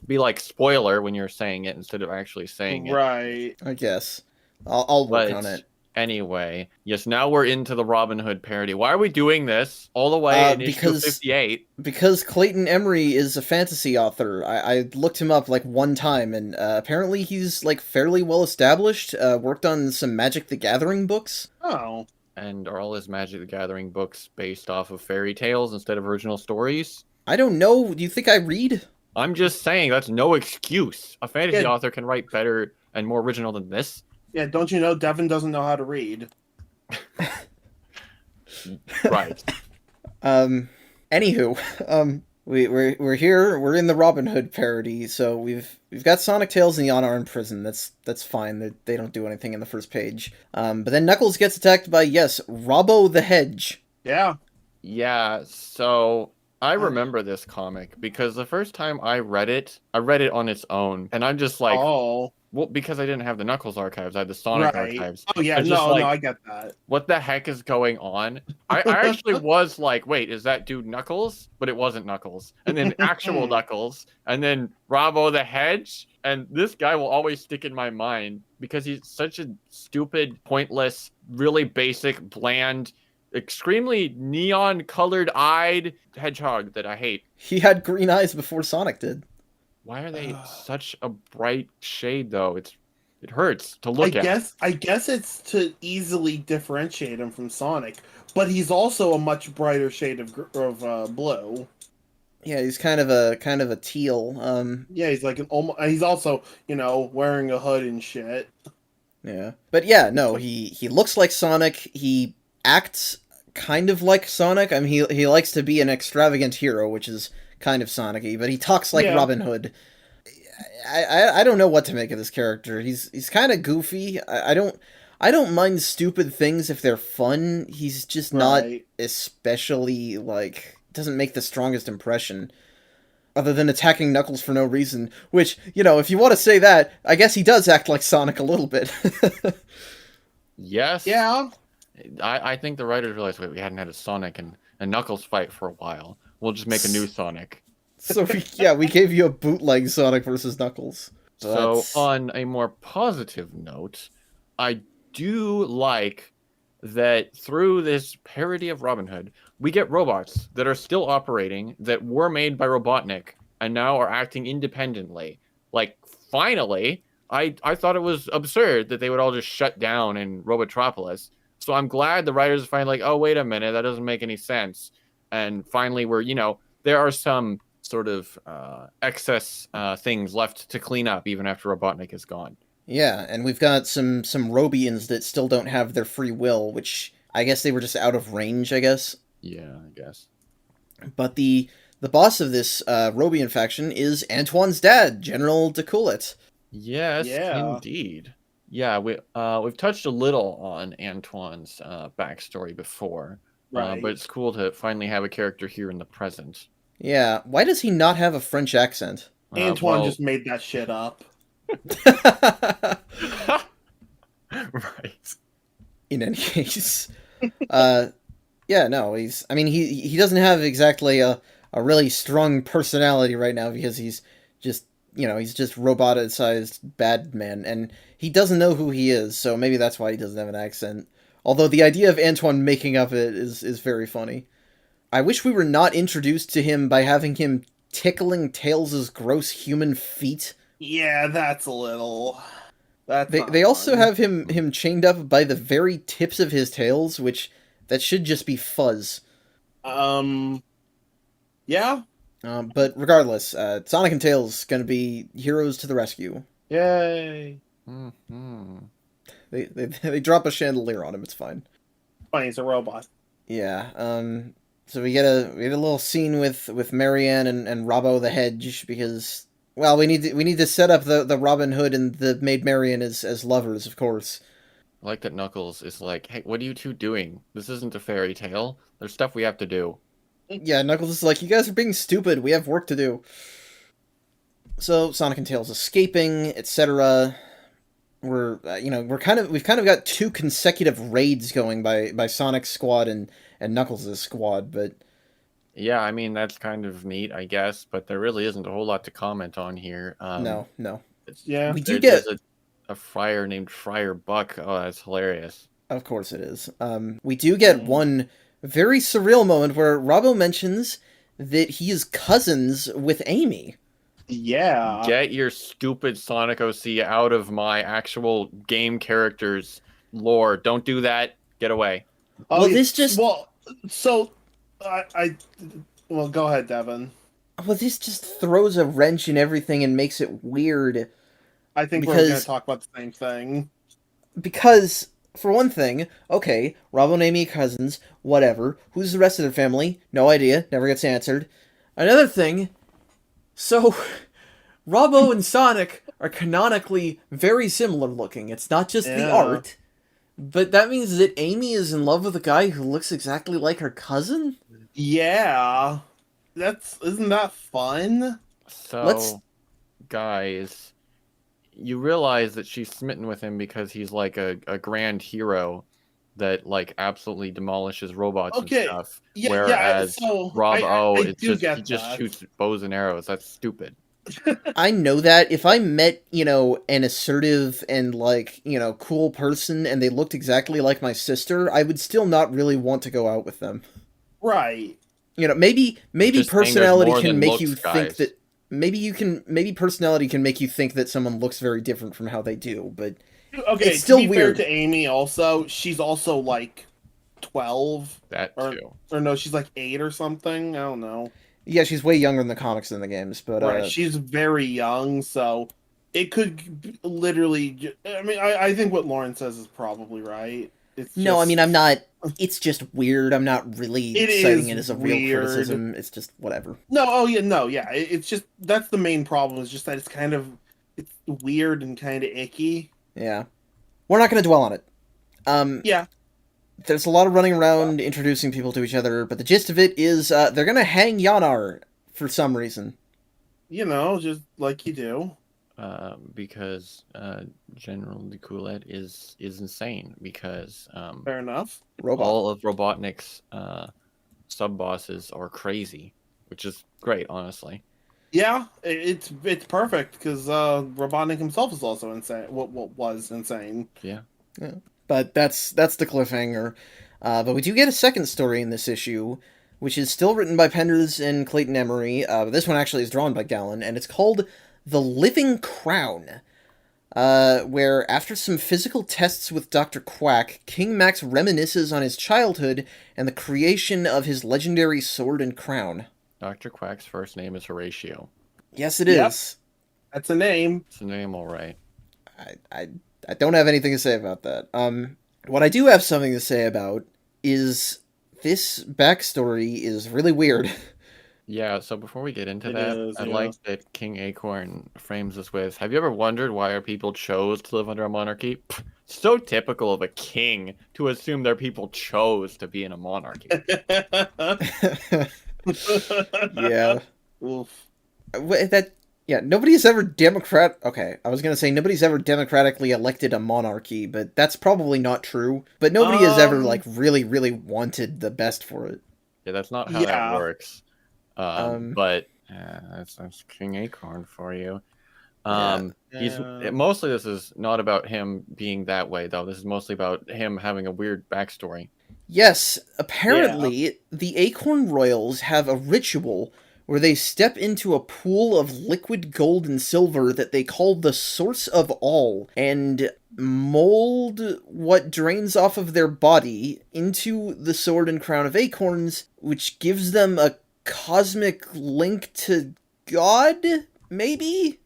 Speaker 4: be like spoiler when you're saying it instead of actually saying it.
Speaker 3: Right.
Speaker 2: I guess. I'll work on it.
Speaker 4: Anyway, yes, now we're into the Robin Hood parody. Why are we doing this all the way in issue 58?
Speaker 2: Because Clayton Emery is a fantasy author. I looked him up like one time, and apparently he's like fairly well established. Worked on some Magic the Gathering books.
Speaker 3: Oh.
Speaker 4: And are all his Magic the Gathering books based off of fairy tales instead of original stories?
Speaker 2: I don't know. Do you think I read?
Speaker 4: I'm just saying that's no excuse. A fantasy author can write better and more original than this.
Speaker 3: Yeah, don't you know Devin doesn't know how to read?
Speaker 4: Right.
Speaker 2: Anywho, we're here. We're in the Robin Hood parody. So we've got Sonic, Tails, and Yanar in prison. That's fine. They don't do anything in the first page. But then Knuckles gets attacked by Robbo the Hedge.
Speaker 3: Yeah.
Speaker 4: Yeah. So I remember this comic because the first time I read it on its own, and I'm just like, well, because I didn't have the Knuckles archives, I had the Sonic archives.
Speaker 3: Oh yeah, no, I get that.
Speaker 4: What the heck is going on? I actually was like, wait, is that dude Knuckles? But it wasn't Knuckles. And then actual Knuckles, and then Robbo the Hedge, and this guy will always stick in my mind because he's such a stupid, pointless, really basic, bland, extremely neon-colored-eyed hedgehog that I hate.
Speaker 2: He had green eyes before Sonic did.
Speaker 4: Why are they such a bright shade, though? It hurts to look at.
Speaker 3: I guess it's to easily differentiate him from Sonic, but he's also a much brighter shade of blue.
Speaker 2: Yeah, he's kind of a teal.
Speaker 3: Yeah, he's like he's also wearing a hood and shit.
Speaker 2: Yeah, but yeah, no, he looks like Sonic. He acts kind of like Sonic. I mean, he likes to be an extravagant hero, which is kind of Sonic-y, but he talks like Robin Hood. I don't know what to make of this character. He's kind of goofy. I don't mind stupid things if they're fun. He's just not especially doesn't make the strongest impression. Other than attacking Knuckles for no reason, which, if you want to say that, I guess he does act like Sonic a little bit.
Speaker 4: Yes.
Speaker 3: Yeah.
Speaker 4: I think the writers realized, we hadn't had a Sonic and Knuckles fight for a while. We'll just make a new Sonic.
Speaker 2: So, we gave you a bootleg Sonic versus Knuckles.
Speaker 4: So, on a more positive note, I do like that through this parody of Robin Hood, we get robots that are still operating, that were made by Robotnik, and now are acting independently. Like, finally, I thought it was absurd that they would all just shut down in Robotropolis. So I'm glad the writers are finally like, oh, wait a minute, that doesn't make any sense. And finally, there are some sort of excess things left to clean up even after Robotnik is gone.
Speaker 2: Yeah, and we've got some Robians that still don't have their free will, which I guess they were just out of range, I guess.
Speaker 4: Yeah, I guess.
Speaker 2: But the boss of this Robian faction is Antoine's dad, General Decoulette.
Speaker 4: Yes,
Speaker 3: Yeah.
Speaker 4: indeed. Yeah, we've touched a little on Antoine's backstory before,
Speaker 3: Right.
Speaker 4: but it's cool to finally have a character here in the present.
Speaker 2: Yeah, why does he not have a French accent?
Speaker 3: Antoine just made that shit up.
Speaker 4: Right.
Speaker 2: In any case, yeah, no, he doesn't have exactly a really strong personality right now because he's just roboticized bad man, and he doesn't know who he is, so maybe that's why he doesn't have an accent. Although the idea of Antoine making up it is very funny. I wish we were not introduced to him by having him tickling Tails' gross human feet.
Speaker 3: Yeah, that's a little.
Speaker 2: They also have him chained up by the very tips of his tails, which that should just be fuzz.
Speaker 3: Yeah.
Speaker 2: But regardless, Sonic and Tails gonna be heroes to the rescue.
Speaker 3: Yay.
Speaker 4: Mm-hmm.
Speaker 2: They drop a chandelier on him. It's fine.
Speaker 3: Funny, he's a robot.
Speaker 2: Yeah. So we get a little scene with Marianne and Robbo the Hedge because, well, we need to set up the Robin Hood and the Maid Marian as lovers, of course.
Speaker 4: I like that Knuckles is like, hey, what are you two doing? This isn't a fairy tale. There's stuff we have to do.
Speaker 2: Yeah, Knuckles is like, you guys are being stupid. We have work to do. So Sonic and Tails escaping, etc. We've kind of got two consecutive raids going by Sonic's squad and Knuckles' squad, but
Speaker 4: yeah, I mean that's kind of neat, I guess, but there really isn't a whole lot to comment on here.
Speaker 2: No.
Speaker 3: Yeah.
Speaker 2: We do get
Speaker 4: a friar named Friar Buck. Oh, that's hilarious.
Speaker 2: Of course it is. We do get one very surreal moment where Robbo mentions that he is cousins with Amy.
Speaker 3: Yeah.
Speaker 4: Get your stupid Sonic OC out of my actual game character's lore. Don't do that. Get away.
Speaker 2: Well, this just...
Speaker 3: so, well, go ahead, Devin.
Speaker 2: Well, this just throws a wrench in everything and makes it weird.
Speaker 3: I think we're going to talk about the same thing.
Speaker 2: Because, for one thing, okay, Robbo and Amy cousins, whatever. Who's the rest of their family? No idea. Never gets answered. Another thing... So, Robbo and Sonic are canonically very similar looking. It's not just the art, but that means that Amy is in love with a guy who looks exactly like her cousin?
Speaker 3: Yeah. Isn't that fun?
Speaker 4: So, guys, you realize that she's smitten with him because he's like a grand hero that like absolutely demolishes robots and stuff.
Speaker 3: Yeah,
Speaker 4: whereas Rob he just
Speaker 3: that.
Speaker 4: shoots bows and arrows. That's stupid.
Speaker 2: I know that. If I met, an assertive and, cool person and they looked exactly like my sister, I would still not really want to go out with them.
Speaker 3: Right.
Speaker 2: Maybe personality can make you
Speaker 4: guys.
Speaker 2: think that... Maybe personality can make you think that someone looks very different from how they do, but...
Speaker 3: Okay,
Speaker 2: it's still
Speaker 3: to be
Speaker 2: weird.
Speaker 3: fair to Amy also, she's also like 12.
Speaker 4: That too.
Speaker 3: Or no, she's like 8 or something. I don't know.
Speaker 2: Yeah, she's way younger in the comics than the games, but...
Speaker 3: Right, she's very young, so it could literally... I mean, I think what Lauren says is probably right.
Speaker 2: No, I mean, I'm not... It's just weird. I'm not really citing it as a real criticism. It's just whatever.
Speaker 3: No, it's just... That's the main problem, is just that it's kind of... It's weird and kind of icky.
Speaker 2: Yeah. We're not going to dwell on it.
Speaker 3: Yeah.
Speaker 2: There's a lot of running around introducing people to each other, but the gist of it is they're going to hang Yanar for some reason.
Speaker 3: Just like you do.
Speaker 4: Because General Decoulette is insane, because
Speaker 3: Fair enough.
Speaker 4: all of Robotnik's sub-bosses are crazy, which is great, honestly.
Speaker 3: Yeah, it's perfect because Robotnik himself is also insane. What was insane?
Speaker 4: Yeah.
Speaker 2: But that's the cliffhanger. But we do get a second story in this issue, which is still written by Penders and Clayton Emery. This one actually is drawn by Gallen, and it's called The Living Crown. where after some physical tests with Dr. Quack, King Max reminisces on his childhood and the creation of his legendary sword and crown.
Speaker 4: Dr. Quack's first name is Horatio.
Speaker 2: Yes, it
Speaker 3: Yep.
Speaker 2: is.
Speaker 3: That's a name.
Speaker 4: It's a name, all right.
Speaker 2: I don't have anything to say about that. What I do have something to say about is this backstory is really weird.
Speaker 4: Yeah, so before we get into
Speaker 3: It
Speaker 4: that,
Speaker 3: is,
Speaker 4: I
Speaker 3: yeah.
Speaker 4: like that King Acorn frames this with, have you ever wondered why our people chose to live under a monarchy? Pfft, so typical of a king to assume their people chose to be in a monarchy.
Speaker 2: Yeah.
Speaker 3: Oof.
Speaker 2: Nobody's ever nobody's ever democratically elected a monarchy, but that's probably not true. But nobody has ever, like, really, really wanted the best for it.
Speaker 4: Yeah, that's not how
Speaker 3: Yeah.
Speaker 4: that works.
Speaker 2: Um,
Speaker 4: But that's King Acorn for you.
Speaker 2: Yeah.
Speaker 4: He's mostly, this is not about him being that way, though. This is mostly about him having a weird backstory.
Speaker 2: Yes, apparently, the Acorn Royals have a ritual where they step into a pool of liquid gold and silver that they call the Source of All, and mold what drains off of their body into the sword and crown of acorns, which gives them a cosmic link to God, maybe?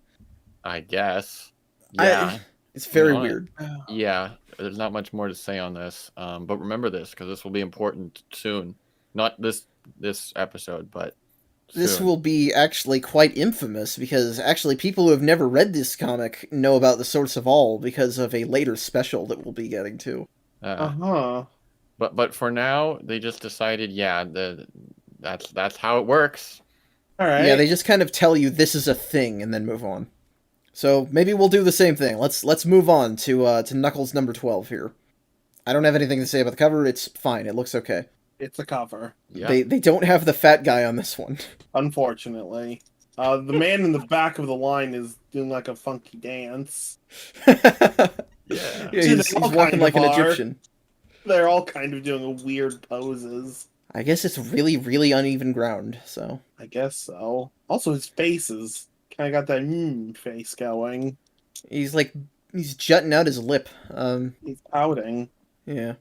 Speaker 4: I guess. Yeah.
Speaker 2: It's very
Speaker 4: No,
Speaker 2: weird.
Speaker 4: Yeah, there's not much more to say on this. But remember this, because this will be important soon. Not this episode, but
Speaker 2: This
Speaker 4: soon.
Speaker 2: will be actually quite infamous, because actually people who have never read this comic know about the Source of All because of a later special that we'll be getting to.
Speaker 3: Uh-huh.
Speaker 4: But for now, they just decided, that's how it works.
Speaker 3: All right.
Speaker 2: Yeah, they just kind of tell you this is a thing and then move on. So maybe we'll do the same thing. Let's move on to Knuckles number 12 here. I don't have anything to say about the cover. It's fine. It looks okay.
Speaker 3: It's a cover,
Speaker 4: Yeah.
Speaker 2: They don't have the fat guy on this one.
Speaker 3: unfortunately. The man in the back of the line is doing like a funky dance.
Speaker 2: Yeah,
Speaker 4: Yeah.
Speaker 2: he's
Speaker 3: they all
Speaker 2: walking
Speaker 3: kind
Speaker 2: like
Speaker 3: of
Speaker 2: an
Speaker 3: are.
Speaker 2: Egyptian.
Speaker 3: They're all kind of doing weird poses.
Speaker 2: I guess it's really, really uneven ground, so...
Speaker 3: I guess so. Also, his face is kind of got that face going.
Speaker 2: He's jutting out his lip.
Speaker 3: He's pouting.
Speaker 2: Yeah.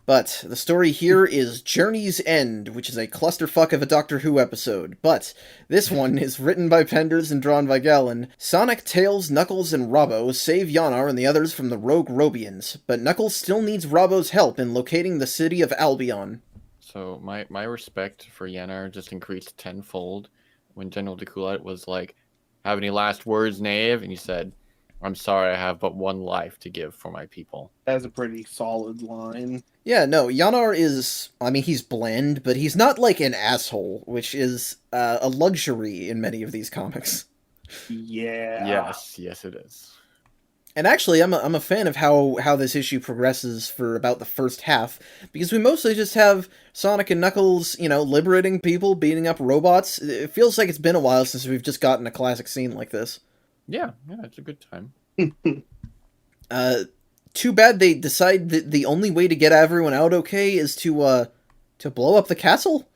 Speaker 2: But the story here is Journey's End, which is a clusterfuck of a Doctor Who episode. But this one is written by Penders and drawn by Gallon. Sonic, Tails, Knuckles, and Robbo save Yanar and the others from the rogue Robians, but Knuckles still needs Robbo's help in locating the city of Albion.
Speaker 4: So my respect for Yenar just increased tenfold when General Decoulette was like, have any last words, Knave? And he said, I'm sorry, I have but one life to give for my people.
Speaker 3: That's a pretty solid line.
Speaker 2: Yeah, no, Yanar is... I mean, he's bland, but he's not like an asshole, which is a luxury in many of these comics.
Speaker 3: Yeah.
Speaker 4: Yes, it is.
Speaker 2: And actually, I'm a fan of how this issue progresses for about the first half, because we mostly just have Sonic and Knuckles, liberating people, beating up robots. It feels like it's been a while since we've just gotten a classic scene like this.
Speaker 4: Yeah, it's a good time.
Speaker 2: Too bad they decide that the only way to get everyone out okay is to blow up the castle?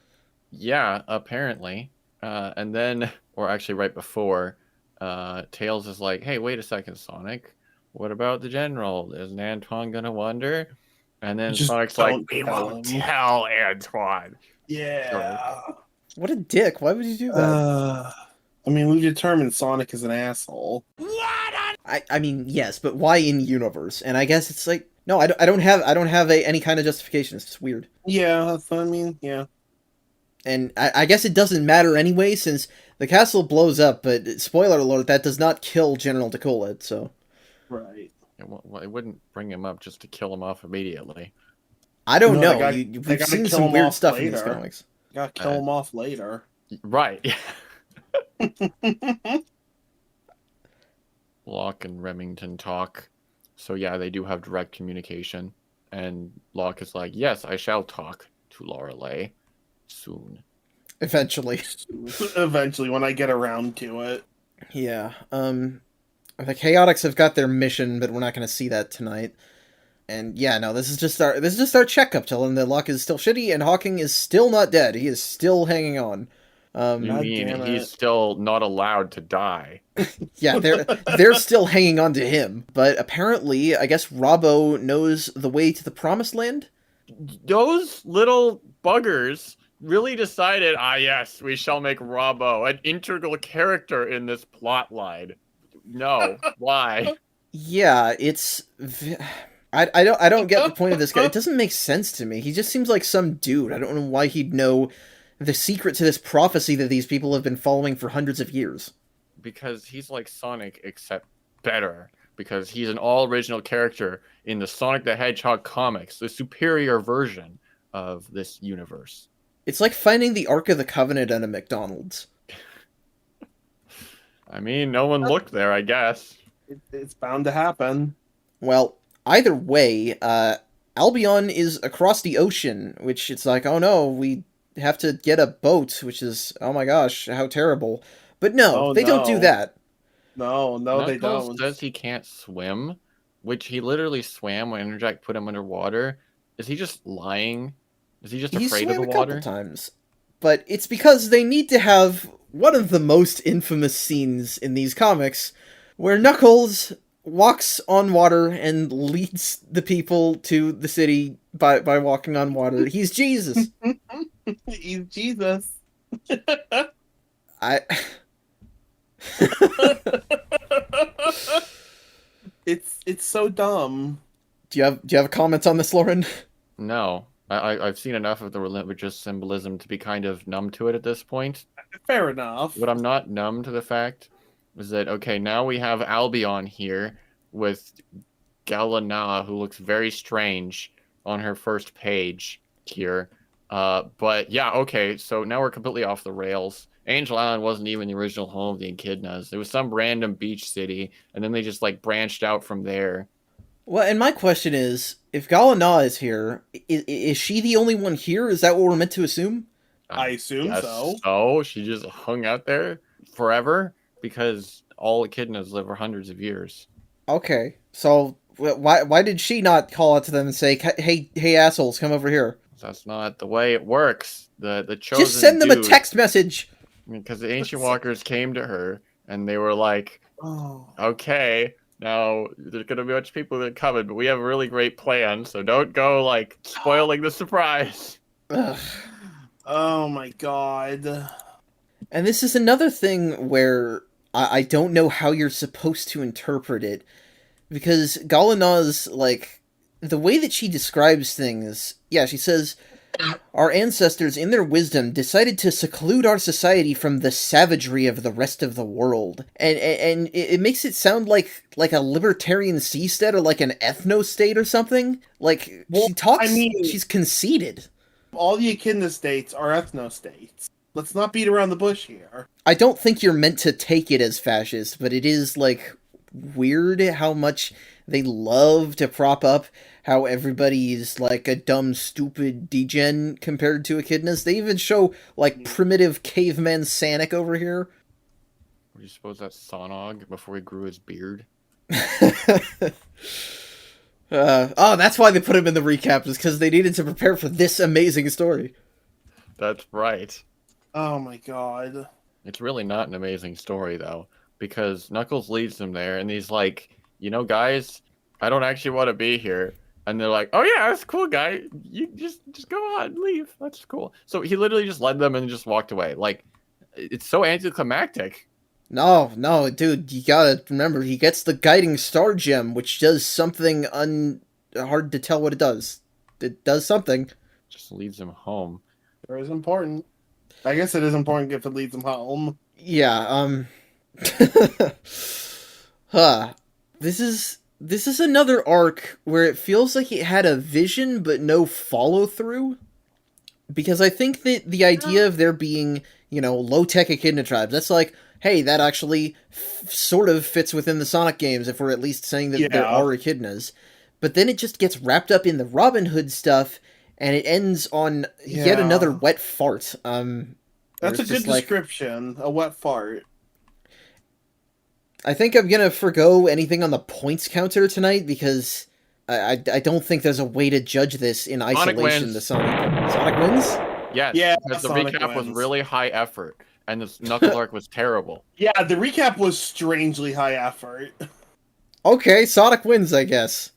Speaker 4: Yeah, apparently. And then, or actually right before, Tails is like, hey, wait a second, Sonic. What about the general? Isn't Antoine gonna wonder? And then
Speaker 3: Just
Speaker 4: Sonic's
Speaker 3: don't
Speaker 4: like, we
Speaker 3: tell
Speaker 4: won't
Speaker 3: him."
Speaker 4: tell Antoine.
Speaker 3: Yeah.
Speaker 2: What a dick. Why would you do that?
Speaker 3: I mean, we've determined Sonic is an asshole.
Speaker 2: I mean, yes, but why in universe? And I guess it's like, no, I don't have any kind of justification. It's just weird.
Speaker 3: Yeah, that's what I mean. Yeah.
Speaker 2: And I guess it doesn't matter anyway, since the castle blows up, but spoiler alert, that does not kill General Decoulette, so...
Speaker 3: Right.
Speaker 4: It wouldn't bring him up just to kill him off immediately.
Speaker 2: I don't
Speaker 3: No,
Speaker 2: know.
Speaker 3: they
Speaker 2: We've
Speaker 3: gotta
Speaker 2: seen
Speaker 3: kill
Speaker 2: some
Speaker 3: him
Speaker 2: weird
Speaker 3: off
Speaker 2: stuff in these
Speaker 3: later.
Speaker 2: comics.
Speaker 3: Gotta kill him off later.
Speaker 4: Right. Locke and Remington talk. So yeah, they do have direct communication. And Locke is like, yes, I shall talk to Lorelei soon.
Speaker 2: Eventually.
Speaker 3: Eventually, when I get around to it.
Speaker 2: Yeah, the Chaotix have got their mission, but we're not going to see that tonight. And yeah, no, this is just our checkup, telling them that Locke is still shitty and Hawking is still not dead. He is still hanging on.
Speaker 4: You
Speaker 3: God
Speaker 4: mean
Speaker 3: damn
Speaker 4: he's
Speaker 3: it.
Speaker 4: still not allowed to die?
Speaker 2: Yeah, they're still hanging on to him, but apparently, I guess Robbo knows the way to the promised land.
Speaker 4: Those little buggers really decided, yes, we shall make Robbo an integral character in this plot line. No, why?
Speaker 2: Yeah, I don't get the point of this guy. It doesn't make sense to me. He just seems like some dude. I don't know why he'd know the secret to this prophecy that these people have been following for hundreds of years.
Speaker 4: Because he's like Sonic, except better. Because he's an all-original character in the Sonic the Hedgehog comics, the superior version of this universe.
Speaker 2: It's like finding the Ark of the Covenant at a McDonald's.
Speaker 4: I mean, no one looked there, I guess.
Speaker 3: It's bound to happen.
Speaker 2: Well, either way, Albion is across the ocean, which it's like, oh no, we have to get a boat, which is, oh my gosh, how terrible. But no, they don't do that.
Speaker 3: No, they
Speaker 4: Knuckles
Speaker 3: don't.
Speaker 4: says he can't swim, which he literally swam when Enerjack put him underwater. Is he just lying? Is he just
Speaker 2: He
Speaker 4: afraid of
Speaker 2: swam
Speaker 4: the
Speaker 2: a
Speaker 4: water?
Speaker 2: couple times. But it's because they need to have one of the most infamous scenes in these comics, where Knuckles walks on water and leads the people to the city by walking on water. He's Jesus.
Speaker 3: He's Jesus.
Speaker 2: I...
Speaker 3: It's so dumb.
Speaker 2: Do you have a comment on this, Lauren?
Speaker 4: No. I've seen enough of the religious symbolism to be kind of numb to it at this point.
Speaker 3: Fair enough.
Speaker 4: But I'm not numb to the fact is that, okay, now we have Albion here with Galana, who looks very strange on her first page here. But yeah, okay, so now we're completely off the rails. Angel Island wasn't even the original home of the Echidnas. It was some random beach city, and then they just like branched out from there.
Speaker 2: Well, and my question is, if Galana is here, is she the only one here? Is that what we're meant to assume?
Speaker 3: I assume
Speaker 4: guess
Speaker 3: so.
Speaker 4: So she just hung out there forever because all echidnas live for hundreds of years.
Speaker 2: Okay, so why did she not call out to them and say, hey assholes, come over here?
Speaker 4: That's not the way it works. The chosen
Speaker 2: Just send them a
Speaker 4: dude-
Speaker 2: text message.
Speaker 4: Because the ancient walkers came to her and they were like,
Speaker 3: Oh.
Speaker 4: okay, now there's gonna be a bunch of people that are coming, but we have a really great plan, so don't go like spoiling the surprise.
Speaker 2: Ugh.
Speaker 3: Oh my god.
Speaker 2: And this is another thing where I don't know how you're supposed to interpret it, because Galana's, like, the way that she describes things, yeah, she says, our ancestors, in their wisdom, decided to seclude our society from the savagery of the rest of the world. And it makes it sound like a libertarian seastead or like an ethno-state or something. Like,
Speaker 3: Well,
Speaker 2: she talks,
Speaker 3: I mean-
Speaker 2: she's conceited.
Speaker 3: All the echidna states are ethno-states. Let's not beat around the bush here.
Speaker 2: I don't think you're meant to take it as fascist, but it is, like, weird how much they love to prop up how everybody's, like, a dumb, stupid degen compared to echidnas. They even show, like, primitive caveman Sanic over here.
Speaker 4: Do you suppose that's Sonog before he grew his beard?
Speaker 2: Oh, that's why they put him in the recap, is because they needed to prepare for this amazing story.
Speaker 4: That's right.
Speaker 3: Oh my god.
Speaker 4: It's really not an amazing story, though, because Knuckles leads them there, and he's like, you know, guys, I don't actually want to be here. And they're like, oh yeah, that's cool, guy. You just go on, leave. That's cool. So he literally just led them and just walked away. Like, it's so anticlimactic.
Speaker 2: No, dude, you gotta remember, he gets the guiding star gem, which does something hard to tell what it does. It does something.
Speaker 4: Just leads them home.
Speaker 3: Sure is important. I guess it is important if it leads them home.
Speaker 2: Yeah, This is another arc where it feels like it had a vision but no follow-through. Because I think that the idea of there being, you know, low-tech echidna tribes, that's like, hey, that actually sort of fits within the Sonic games if we're at least saying that there are echidnas. But then it just gets wrapped up in the Robin Hood stuff, and it ends on yet another wet fart.
Speaker 3: That's a good description. A wet fart.
Speaker 2: I think I'm gonna forgo anything on the points counter tonight because I don't think there's a way to judge this in isolation.
Speaker 4: Wins.
Speaker 2: Sonic wins?
Speaker 4: Yes,
Speaker 3: Yeah,
Speaker 4: because the
Speaker 3: Sonic
Speaker 4: recap was
Speaker 3: wins.
Speaker 4: really high effort, and the Knuckles arc was terrible.
Speaker 3: Yeah, the recap was strangely high effort.
Speaker 2: Okay, Sonic wins, I guess.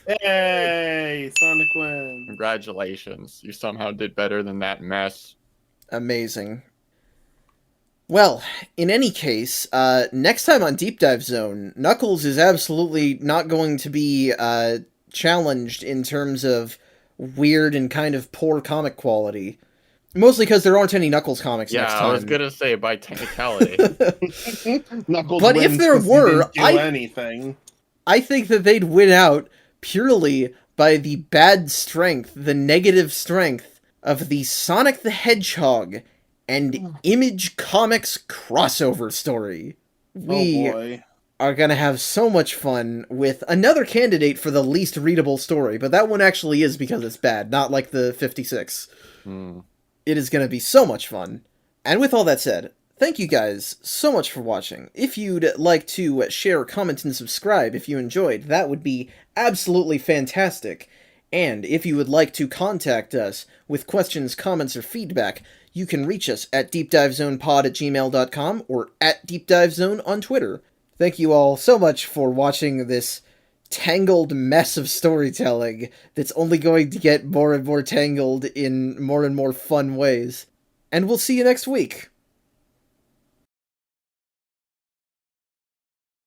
Speaker 3: Hey, Sonic wins.
Speaker 4: Congratulations, you somehow did better than that mess.
Speaker 2: Amazing. Well, in any case, next time on Deep Dive Zone, Knuckles is absolutely not going to be challenged in terms of weird and kind of poor comic quality. Mostly because there aren't any Knuckles comics
Speaker 4: Yeah,
Speaker 2: next
Speaker 4: I
Speaker 2: time.
Speaker 4: was gonna say by technicality.
Speaker 3: Knuckles
Speaker 2: But if
Speaker 3: wins
Speaker 2: there
Speaker 3: 'cause he
Speaker 2: were,
Speaker 3: didn't do anything.
Speaker 2: I think that they'd win out purely by the bad strength, the negative strength of the Sonic the Hedgehog and Image Comics crossover story. We
Speaker 3: Oh boy.
Speaker 2: are going to have so much fun with another candidate for the least readable story, but that one actually is because it's bad, not like the 56. It is going to be so much fun. And with all that said, thank you guys so much for watching. If you'd like to share, comment, and subscribe if you enjoyed, that would be absolutely fantastic. And if you would like to contact us with questions, comments, or feedback, you can reach us at deepdivezonepod@gmail.com or at deepdivezone on Twitter. Thank you all so much for watching this tangled mess of storytelling that's only going to get more and more tangled in more and more fun ways. And we'll see you next week.